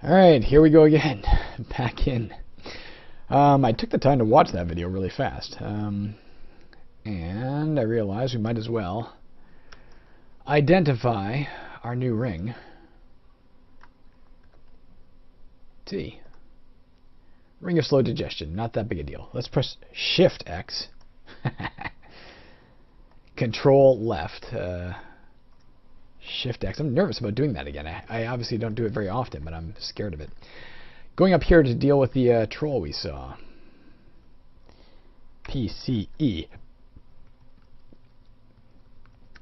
Alright, here we go again. Back in. I took the time to watch that video really fast. And I realized we might as well identify our new ring. T. Ring of slow digestion. Not that big a deal. Let's press Shift X. Control left. Shift X. I'm nervous about doing that again. I obviously don't do it very often, but I'm scared of it. Going up here to deal with the troll we saw. PCE.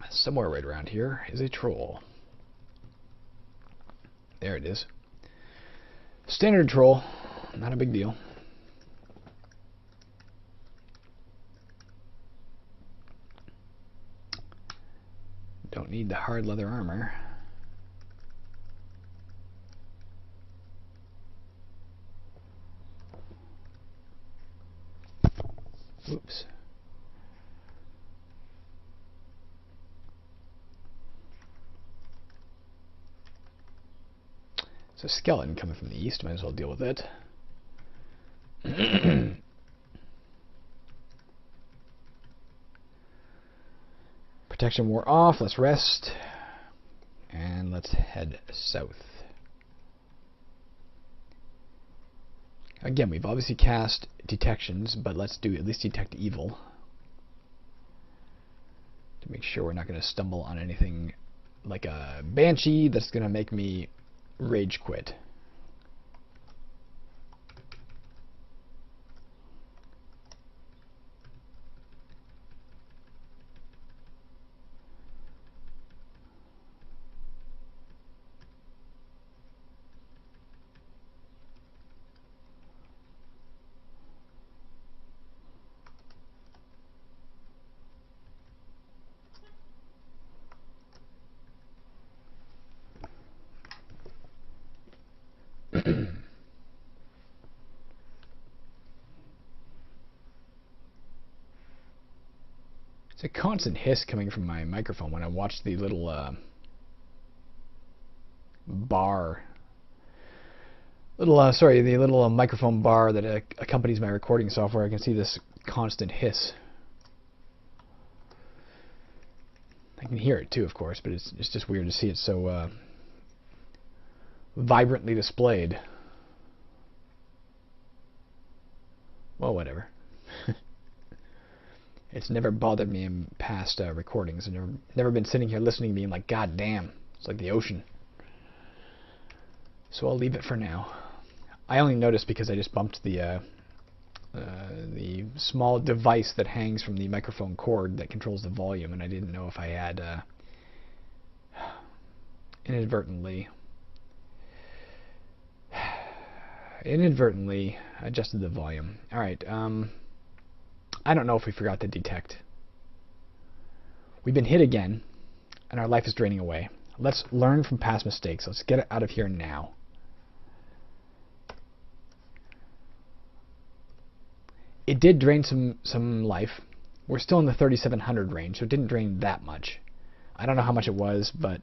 Somewhere right around here is a troll. There it is. Standard troll. Not a big deal. Don't need the hard leather armor. Oops. It's a skeleton coming from the east. Might as well deal with it. Protection wore off. Let's rest. And let's head south. Again, we've obviously cast detections, but let's do at least detect evil. To make sure we're not going to stumble on anything like a banshee that's going to make me rage quit. It's a constant hiss coming from my microphone when I watch the little bar. The little microphone bar that accompanies my recording software. I can see this constant hiss. I can hear it too, of course, but it's just weird to see it so vibrantly displayed. Well, whatever. It's never bothered me in past recordings. I've never been sitting here listening being like, God damn, it's like the ocean. So I'll leave it for now. I only noticed because I just bumped the small device that hangs from the microphone cord that controls the volume, and I didn't know if I had inadvertently adjusted the volume. Alright, I don't know if we forgot to detect. We've been hit again, and our life is draining away. Let's learn from past mistakes. Let's get it out of here now. It did drain some life. We're still in the 3700 range, so it didn't drain that much. I don't know how much it was, but...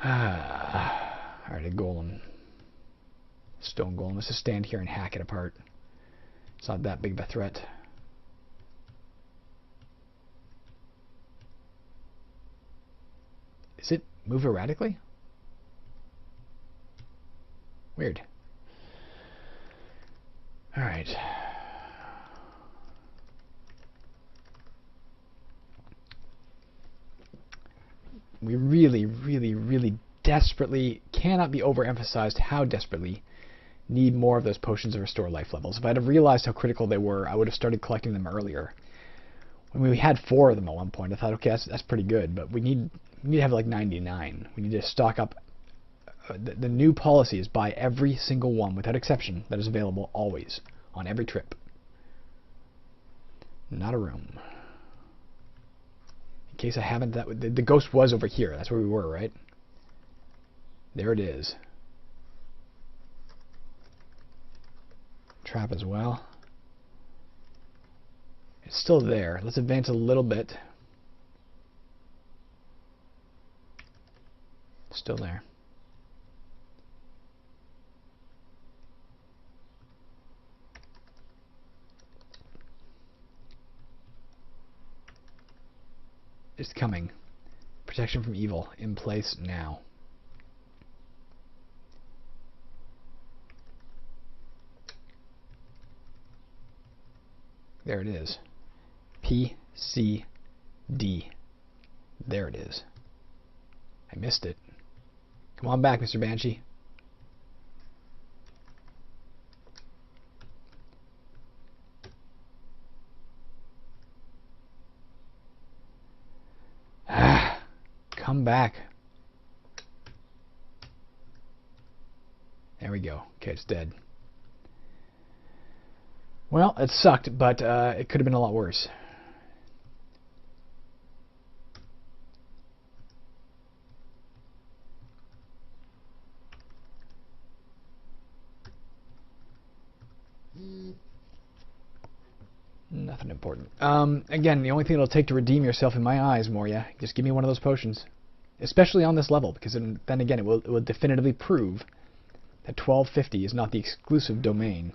Alright, a golem. Stone golem. Let's just stand here and hack it apart. It's not that big of a threat. Does it move erratically? Weird. Alright. We really, really, really desperately, cannot be overemphasized how desperately, need more of those potions to restore life levels. If I'd have realized how critical they were, I would have started collecting them earlier. When we had 4 of them at one point, I thought, okay, that's pretty good, but we need to have like 99. We need to stock up. The new policy is buy every single one, without exception, that is available always, on every trip. Not a room. In case I haven't, the ghost was over here. That's where we were, right? There it is. Trap as well. It's still there. Let's advance a little bit. Still there. is coming. Protection from evil in place now. There it is. PCD. There it is. I missed it. Come on back, Mr. Banshee. Come back. There we go. Okay, it's dead. Well, it sucked, but it could have been a lot worse. Nothing important. Again, the only thing it'll take to redeem yourself in my eyes, Moria, just give me one of those potions. Especially on this level, because then again, it will definitively prove that 1250 is not the exclusive domain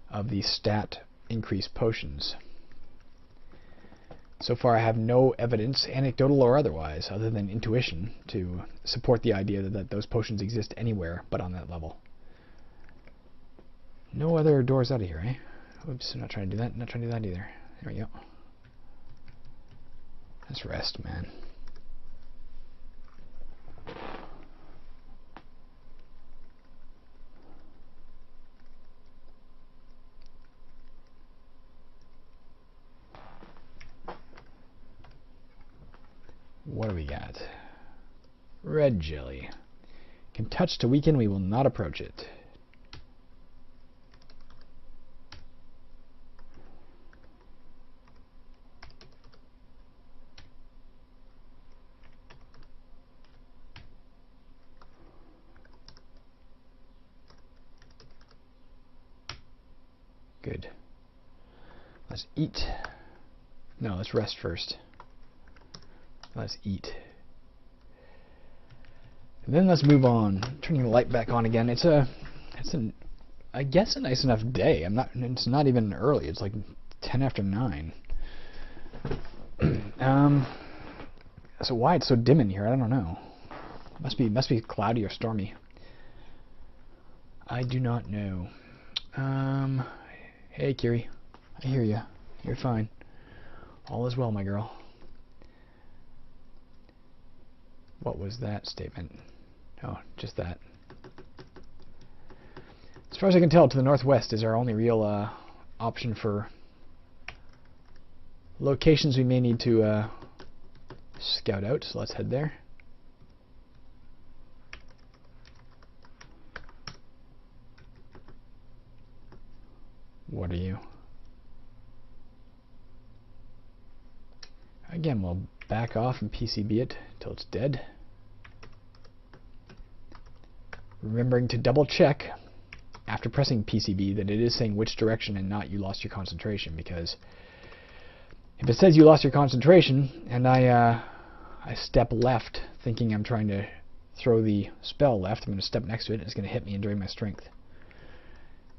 of the stat increase potions. So far, I have no evidence, anecdotal or otherwise, other than intuition, to support the idea that those potions exist anywhere but on that level. No other doors out of here, eh? Oops, I'm not trying to do that. Not trying to do that either. There we go. Let's rest, man. What do we got? Red jelly. Can touch to weaken, we will not approach it. Good. Let's eat. No, let's rest first. Let's eat. And then let's move on. Turning the light back on again. I guess a nice enough day. It's not even early. It's like 10 after 9. So why it's so dim in here, I don't know. Must be cloudy or stormy. I do not know. Hey, Kiri. I hear you. You're fine. All is well, my girl. What was that statement? Oh, just that. As far as I can tell, to the northwest is our only real option for locations we may need to scout out. So let's head there. What are you? Again, we'll back off and PCB it till it's dead. Remembering to double check after pressing PCB that it is saying which direction and not you lost your concentration, because if it says you lost your concentration and I step left thinking I'm trying to throw the spell left, I'm going to step next to it and it's going to hit me and drain my strength.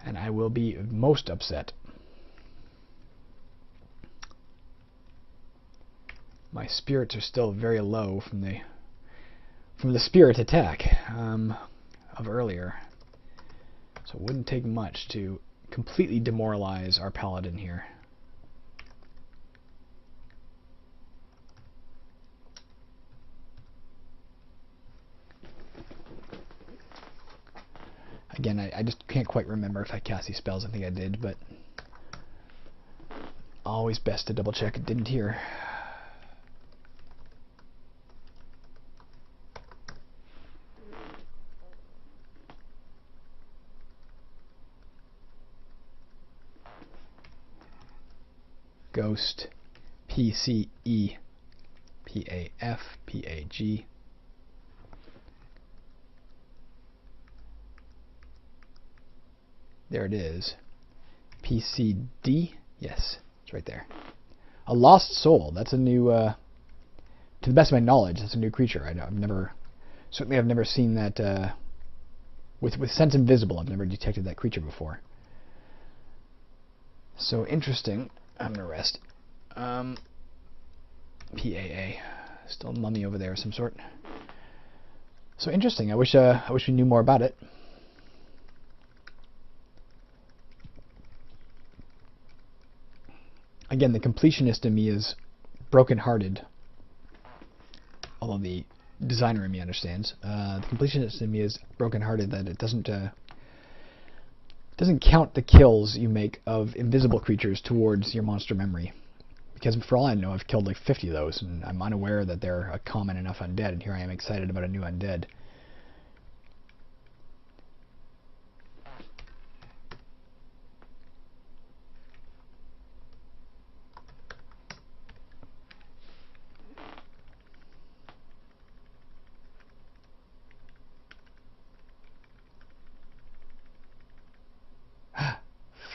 And I will be most upset. My spirits are still very low from the spirit attack of earlier. So it wouldn't take much to completely demoralize our Paladin here. Again, I just can't quite remember if I cast these spells. I think I did, but always best to double check it didn't here. Ghost, PCE, PAF, PAG. There it is. PCD. Yes, it's right there. A lost soul. That's a new, to the best of my knowledge, that's a new creature. I've never seen that, with Sense Invisible, I've never detected that creature before. So interesting. I'm going to rest. PAA. Still a mummy over there of some sort. So interesting. I wish we knew more about it. Again, the completionist in me is broken-hearted. Although the designer in me understands. The completionist in me is broken-hearted that it doesn't count the kills you make of invisible creatures towards your monster memory. Because for all I know, I've killed like 50 of those, and I'm unaware that they're a common enough undead, and here I am excited about a new undead.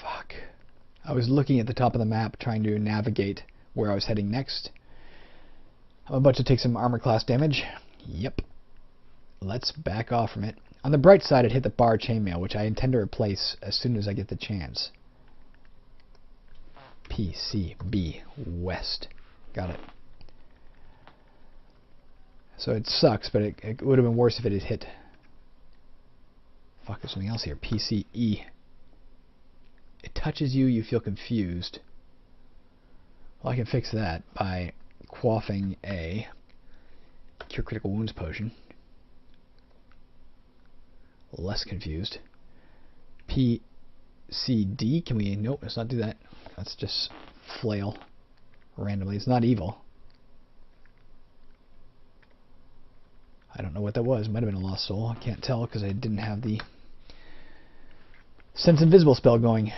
Fuck. I was looking at the top of the map, trying to navigate where I was heading next. I'm about to take some armor class damage. Yep. Let's back off from it. On the bright side, it hit the bar chainmail, which I intend to replace as soon as I get the chance. PCB West. Got it. So it sucks, but it would have been worse if it had hit. Fuck, there's something else here. PCE. It touches you, you feel confused. Well, I can fix that by quaffing a Cure Critical Wounds potion. Less confused. PCD, can we... Nope, let's not do that. Let's just flail randomly. It's not evil. I don't know what that was. It might have been a lost soul. I can't tell because I didn't have the Sense Invisible spell going.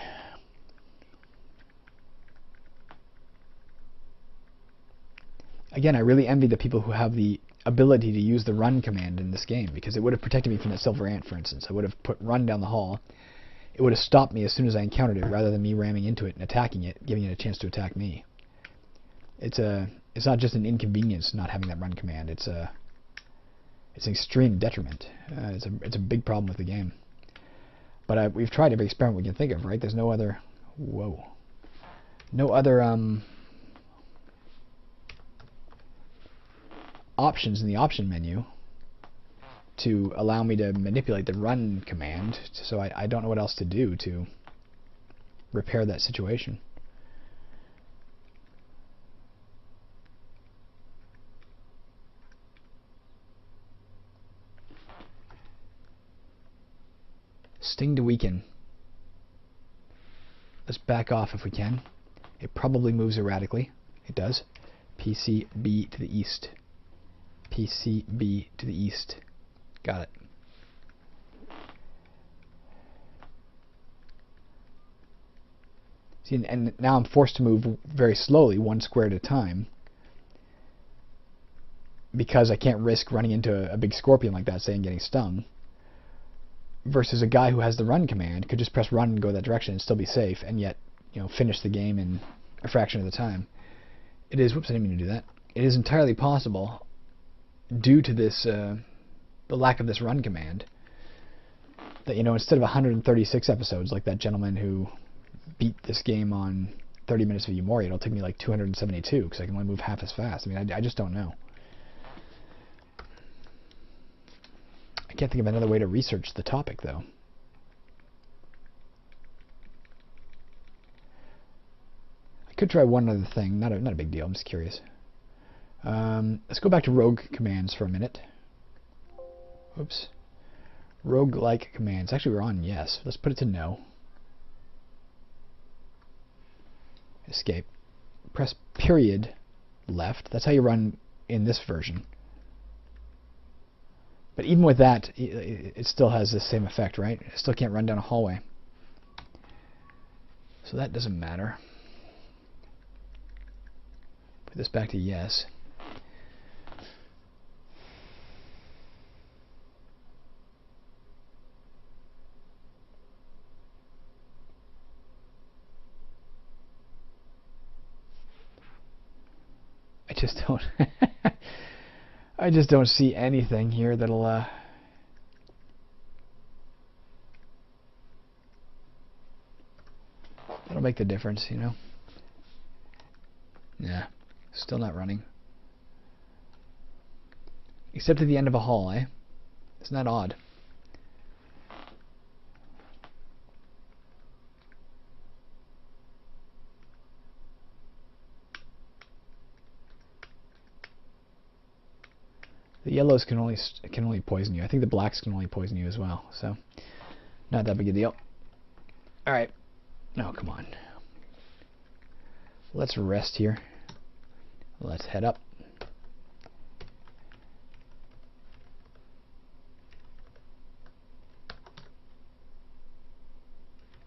Again, I really envy the people who have the ability to use the run command in this game, because it would have protected me from that silver ant, for instance. I would have put run down the hall. It would have stopped me as soon as I encountered it, rather than me ramming into it and attacking it, giving it a chance to attack me. It's not just an inconvenience not having that run command. It's an extreme detriment. It's a big problem with the game. But we've tried every experiment we can think of, right? There's no other... Whoa. No other options in the option menu to allow me to manipulate the run command, so I don't know what else to do to repair that situation. Sting to weaken. Let's back off if we can. It probably moves erratically. It does. PCB to the east. PCB to the east. Got it. See, and now I'm forced to move very slowly, one square at a time, because I can't risk running into a big scorpion like that, say, and getting stung. Versus a guy who has the run command could just press run and go that direction and still be safe, and yet, finish the game in a fraction of the time. It is, whoops, I didn't mean to do that. It is entirely possible, due to this, the lack of this run command, that, instead of 136 episodes, like that gentleman who beat this game on 30 minutes of UMoria, it'll take me like 272, because I can only move half as fast. I mean, I just don't know. I can't think of another way to research the topic, though. I could try one other thing. Not a big deal. I'm just curious. Let's go back to rogue commands for a minute. Oops. Rogue-like commands. Actually, we're on yes. Let's put it to no. Escape. Press period left. That's how you run in this version. But even with that, it still has the same effect, right? I still can't run down a hallway. So that doesn't matter. Put this back to yes. I just don't... I just don't see anything here that'll make the difference, Yeah, still not running. Except at the end of a hall, eh? Isn't that odd? The yellows can only poison you. I think the blacks can only poison you as well. So, not that big a deal. All right. Oh, come on. Let's rest here. Let's head up.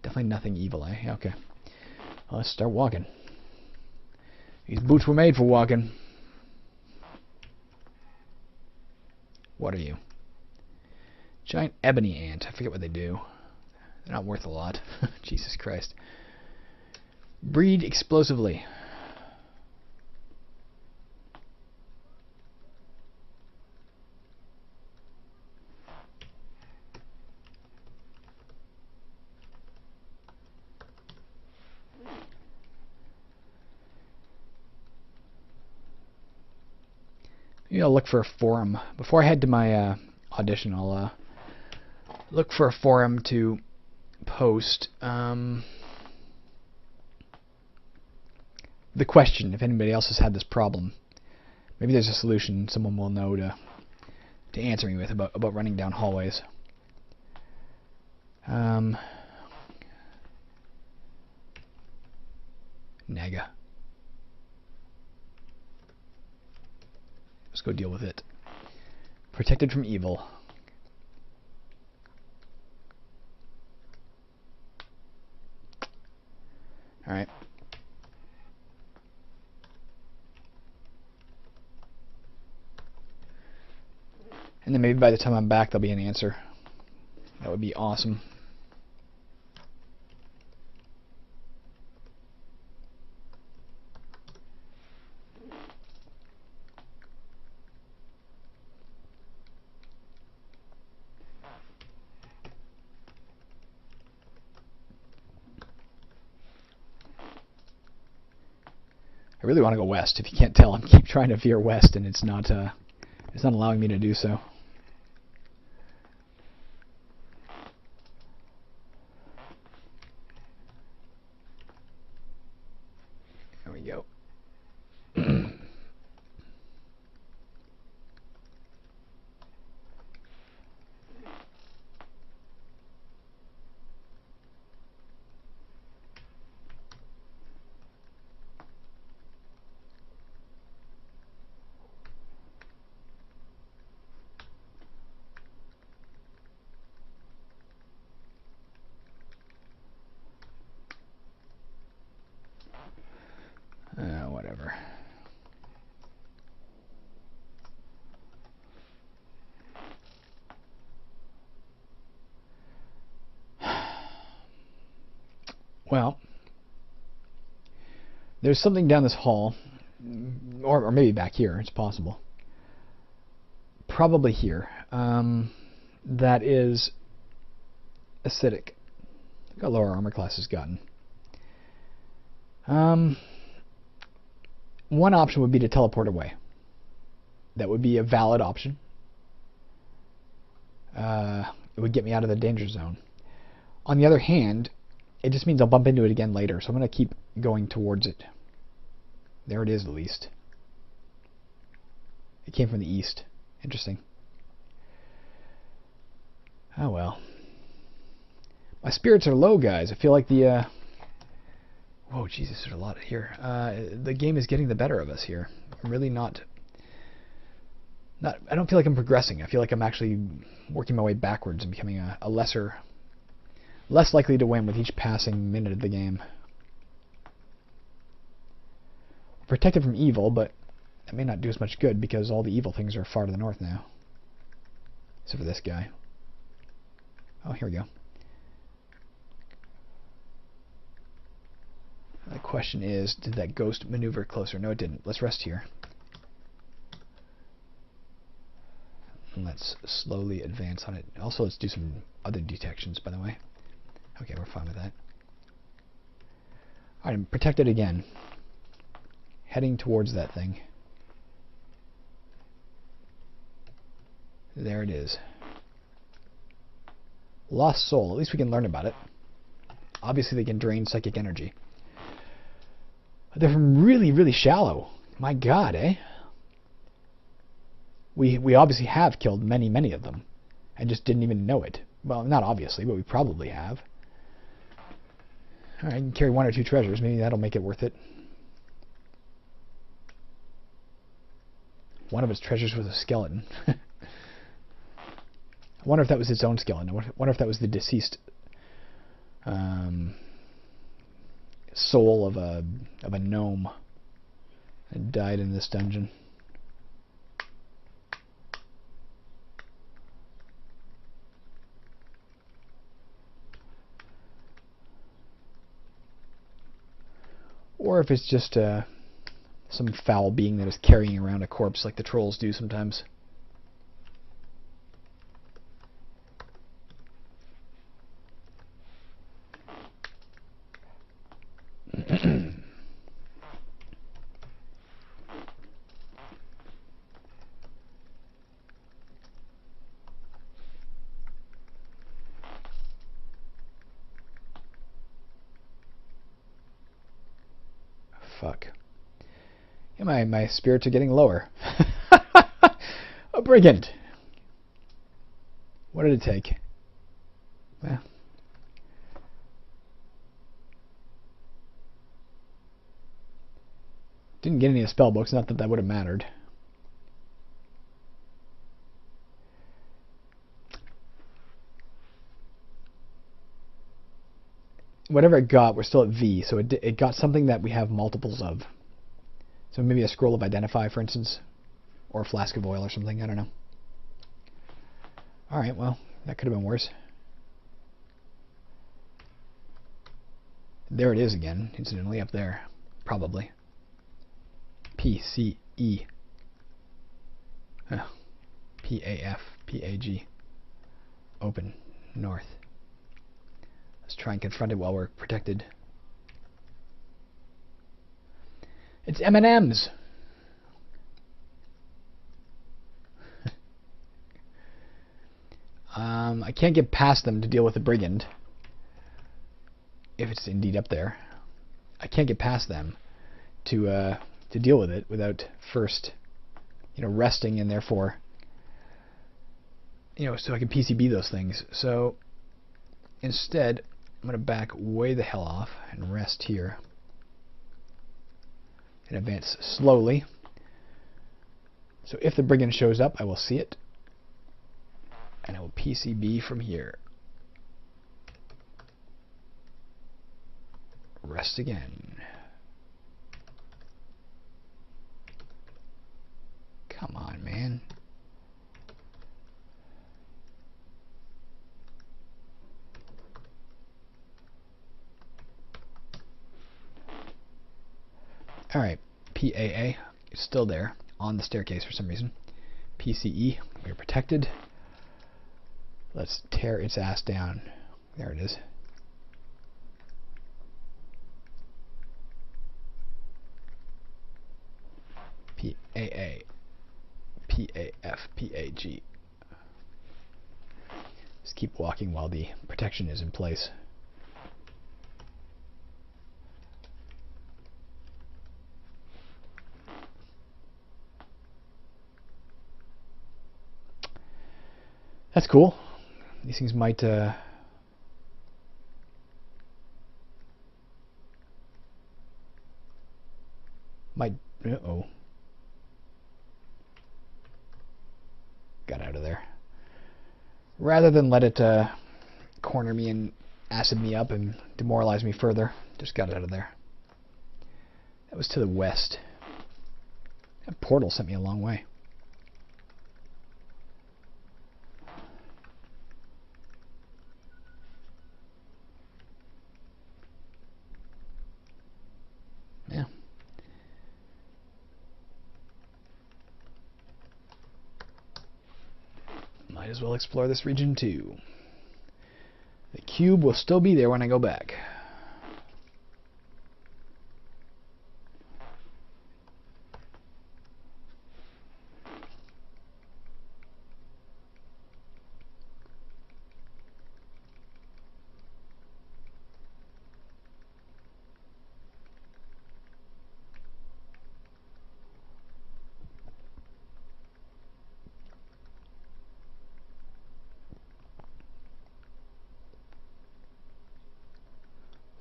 Definitely nothing evil, eh? Okay. Well, let's start walking. These boots were made for walking. What are you? Giant ebony ant. I forget what they do. They're not worth a lot. Jesus Christ. Breed explosively. Maybe I'll look for a forum. Before I head to my audition, I'll look for a forum to post the question, if anybody else has had this problem. Maybe there's a solution someone will know to answer me with about running down hallways. Naga. Let's go deal with it. Protected from evil. Alright. And then maybe by the time I'm back there'll be an answer. That would be awesome. I really want to go west. If you can't tell, I'm keep trying to veer west, and it's not allowing me to do so. There we go. Whatever. Well, there's something down this hall, or maybe back here, it's possible. Probably here, that is acidic. Look how low our armor class has gotten. One option would be to teleport away. That would be a valid option. It would get me out of the danger zone. On the other hand, it just means I'll bump into it again later, so I'm going to keep going towards it. There it is, at least. It came from the east. Interesting. Oh well. My spirits are low, guys. I feel like the... Whoa, Jesus, there's a lot here. The game is getting the better of us here. I'm really not... I don't feel like I'm progressing. I feel like I'm actually working my way backwards and becoming a less likely to win with each passing minute of the game. Protected from evil, but that may not do as much good because all the evil things are far to the north now. Except for this guy. Oh, here we go. The question is, did that ghost maneuver closer? No, it didn't. Let's rest here. And let's slowly advance on it. Also, let's do some other detections, by the way. Okay, we're fine with that. Alright, I'm protected again. Heading towards that thing. There it is. Lost soul. At least we can learn about it. Obviously, they can drain psychic energy. They're from really, really shallow. My God, eh? We obviously have killed many, many of them, and just didn't even know it. Well, not obviously, but we probably have. All right, I can carry 1 or 2 treasures. Maybe that'll make it worth it. One of its treasures was a skeleton. I wonder if that was its own skeleton. I wonder if that was the deceased soul of a gnome that died in this dungeon. Or if it's just some foul being that is carrying around a corpse like the trolls do sometimes. Fuck. Yeah, my spirits are getting lower. A brigand. What did it take? Well, didn't get any of the spell books. Not that that would have mattered. Whatever it got, we're still at V, so it got something that we have multiples of. So maybe a scroll of identify, for instance, or a flask of oil or something. I don't know. All right, well, that could have been worse. There it is again, incidentally, up there, probably. PCE. PAF, PAG. Open, north. Let's try and confront it while we're protected. It's M&M's. I can't get past them to deal with the brigand. If it's indeed up there. I can't get past them to deal with it without first, resting and therefore, so I can PCB those things. So instead, I'm going to back way the hell off and rest here. And advance slowly. So if the brigand shows up, I will see it. And I will PCB from here. Rest again. Come on, man. Alright, PAA is still there on the staircase for some reason. PCE, we're protected. Let's tear its ass down. There it is. PAA, PAF, PAG. Just keep walking while the protection is in place. That's cool. These things might uh-oh. Got out of there. Rather than let it corner me and acid me up and demoralize me further, just got out of there. That was to the west. That portal sent me a long way. Yeah. Might as well explore this region too. The cube will still be there when I go back.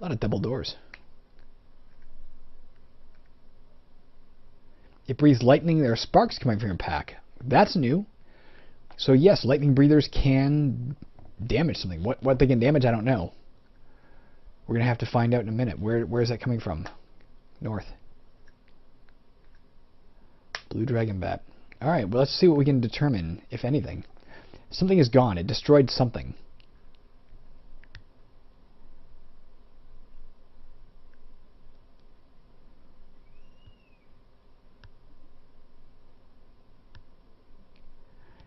A lot of double doors. It breathes lightning. There are sparks coming from your pack. That's new. So yes, lightning breathers can damage something. What they can damage, I don't know. We're going to have to find out in a minute. Where is that coming from? North. Blue dragon bat. Alright, well, let's see what we can determine, if anything. Something is gone. It destroyed something.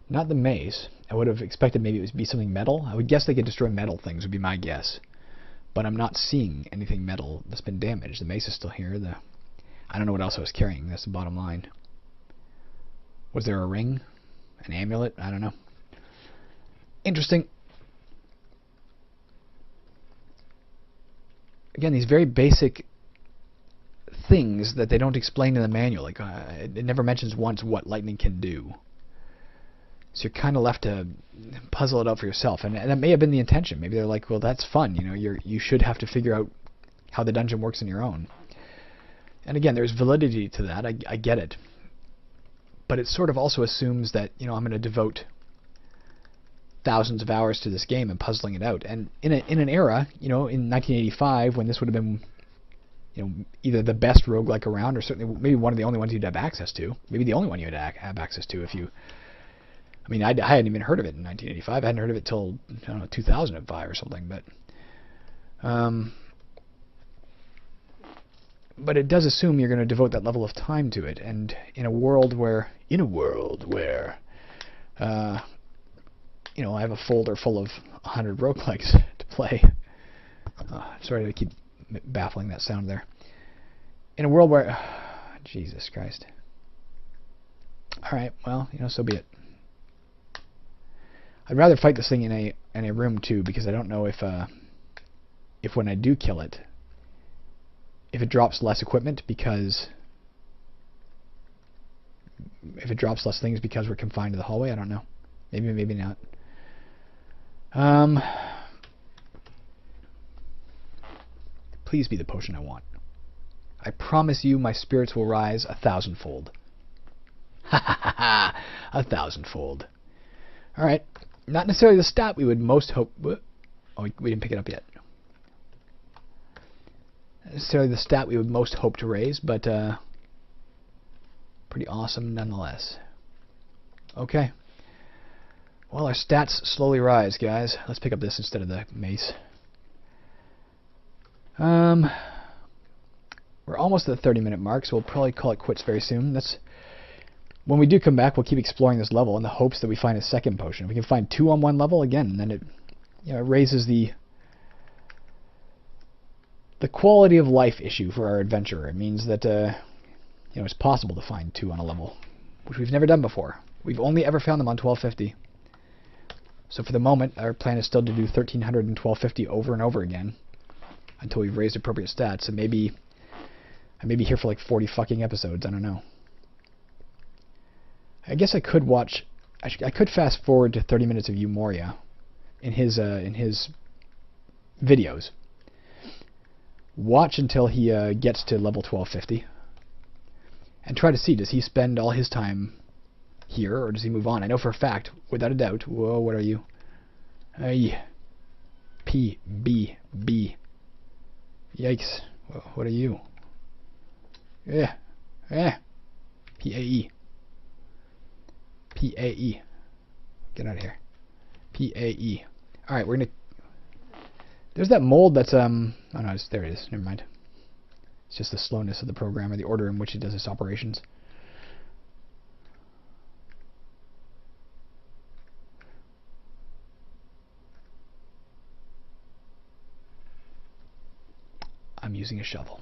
Not the mace. I would have expected maybe it would be something metal. I would guess they could destroy metal things, would be my guess. But I'm not seeing anything metal that's been damaged. The mace is still here. I don't know what else I was carrying. That's the bottom line. Was there a ring? An amulet? I don't know. Interesting. Again, these very basic things that they don't explain in the manual. Like it never mentions once what lightning can do. So you're kind of left to puzzle it out for yourself, and that may have been the intention. Maybe they're like, well, that's fun. You know, you should have to figure out how the dungeon works on your own. And again, there's validity to that. I get it. But it sort of also assumes that, you know, I'm going to devote thousands of hours to this game and puzzling it out. And in an era, you know, in 1985, when this would have been, you know, either the best roguelike around, or certainly maybe one of the only ones you'd have access to. Maybe the only one you'd have access to if you... I mean, I hadn't even heard of it in 1985. I hadn't heard of it till, I don't know, 2005 or something. But it does assume you're going to devote that level of time to it. And in a world where, you know, I have a folder full of 100 roguelikes to play. Sorry to keep baffling that sound there. In a world where, Jesus Christ. All right, well, you know, so be it. I'd rather fight this thing in a room too, because I don't know if when I do kill it, if it drops less equipment because if it drops less things because we're confined to the hallway. I don't know. Maybe not. Please be the potion I want. I promise you, my spirits will rise 1,000-fold. Ha ha ha ha! 1,000-fold. All right. Not necessarily the stat we would most hope... Oh, we didn't pick it up yet. Not necessarily the stat we would most hope to raise, but pretty awesome nonetheless. Okay. Well, our stats slowly rise, guys. Let's pick up this instead of the mace. We're almost at the 30-minute mark, so we'll probably call it quits very soon. When we do come back, we'll keep exploring this level in the hopes that we find a second potion. If we can find 2 on one level, again, then it, you know, it raises the quality of life issue for our adventurer. It means that you know, it's possible to find 2 on a level, which we've never done before. We've only ever found them on 1250. So for the moment, our plan is still to do 1300 and 1250 over and over again until we've raised appropriate stats. And maybe I may be here for like 40 fucking episodes. I don't know. I guess I could watch. I could fast forward to 30 minutes of UMoria in his videos. Watch until he gets to level 1250, and try to see, does he spend all his time here or does he move on? I know for a fact, without a doubt. Whoa, what are you? P B B. Yikes! Whoa, what are you? Yeah, PAE. PAE. Get out of here. PAE. Alright, we're gonna... There's that mold that's, oh no, there it is. Never mind. It's just the slowness of the program, or the order in which it does its operations. I'm using a shovel.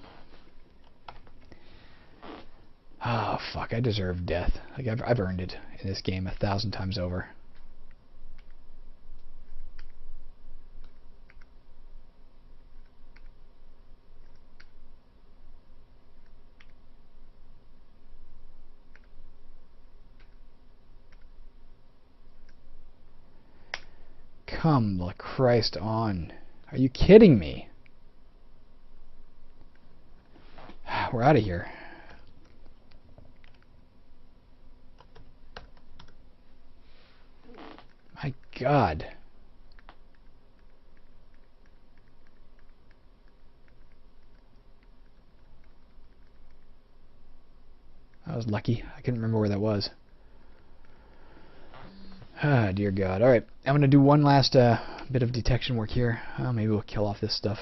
Oh, fuck, I deserve death. Like, I've earned it in this game 1,000 times over. Come the Christ on. Are you kidding me? we're out of here. My God. I was lucky. I couldn't remember where that was. Ah, dear God. Alright, I'm going to do one last bit of detection work here. Maybe we'll kill off this stuff.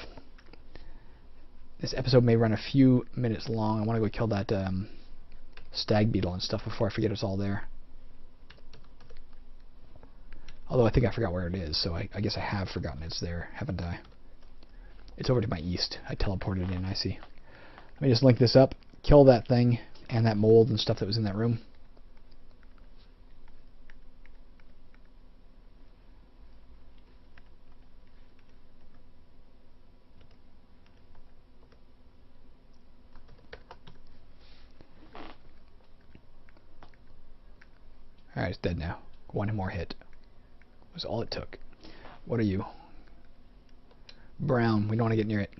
This episode may run a few minutes long. I want to go kill that stag beetle and stuff before I forget it's all there. Although I think I forgot where it is, so I guess I have forgotten it's there, haven't I? It's over to my east. I teleported in, I see. Let me just link this up, kill that thing, and that mold and stuff that was in that room. Alright, it's dead now. One more hit was all it took. What are you? Brown. We don't want to get near it.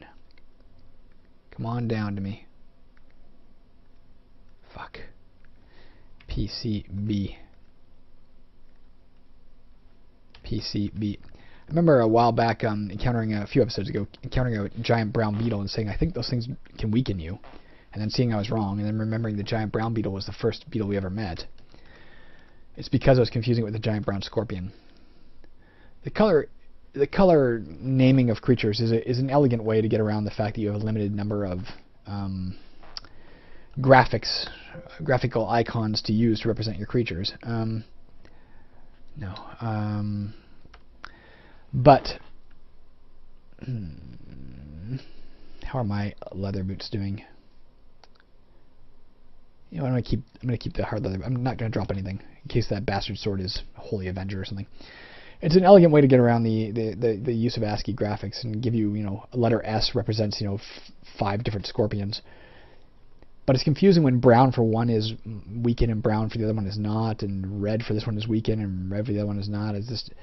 Come on down to me. Fuck. PCB. PCB. I remember a while back, encountering a few episodes ago, encountering a giant brown beetle and saying, I think those things can weaken you. And then seeing I was wrong, and then remembering the giant brown beetle was the first beetle we ever met. It's because I was confusing it with the giant brown scorpion. The color naming of creatures is an elegant way to get around the fact that you have a limited number of graphical icons to use to represent your creatures. But how are my leather boots doing? You know, I'm gonna keep the hard leather. I'm not gonna drop anything in case that bastard sword is Holy Avenger or something. It's an elegant way to get around the use of ASCII graphics and give you, a letter S represents, 5 different scorpions. But it's confusing when brown for one is weaken and brown for the other one is not, and red for this one is weaken and red for the other one is not. It's just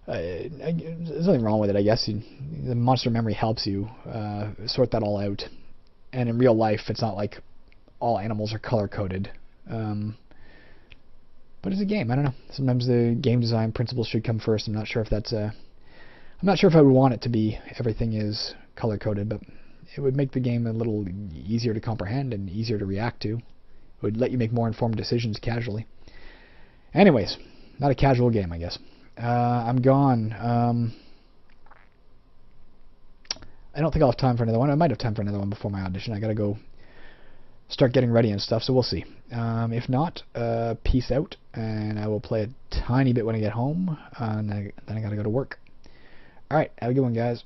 there's nothing wrong with it, I guess. The monster memory helps you sort that all out. And in real life, it's not like all animals are color coded. But it's a game. I don't know. Sometimes the game design principles should come first. I'm not sure if that's I'm not sure if I would want it to be everything is color coded, but it would make the game a little easier to comprehend and easier to react to. It would let you make more informed decisions casually. Anyways, not a casual game, I guess. I'm gone. I don't think I'll have time for another one. I might have time for another one before my audition. I gotta go start getting ready and stuff, so we'll see. If not, peace out, and I will play a tiny bit when I get home, and then I gotta go to work. Alright, have a good one, guys.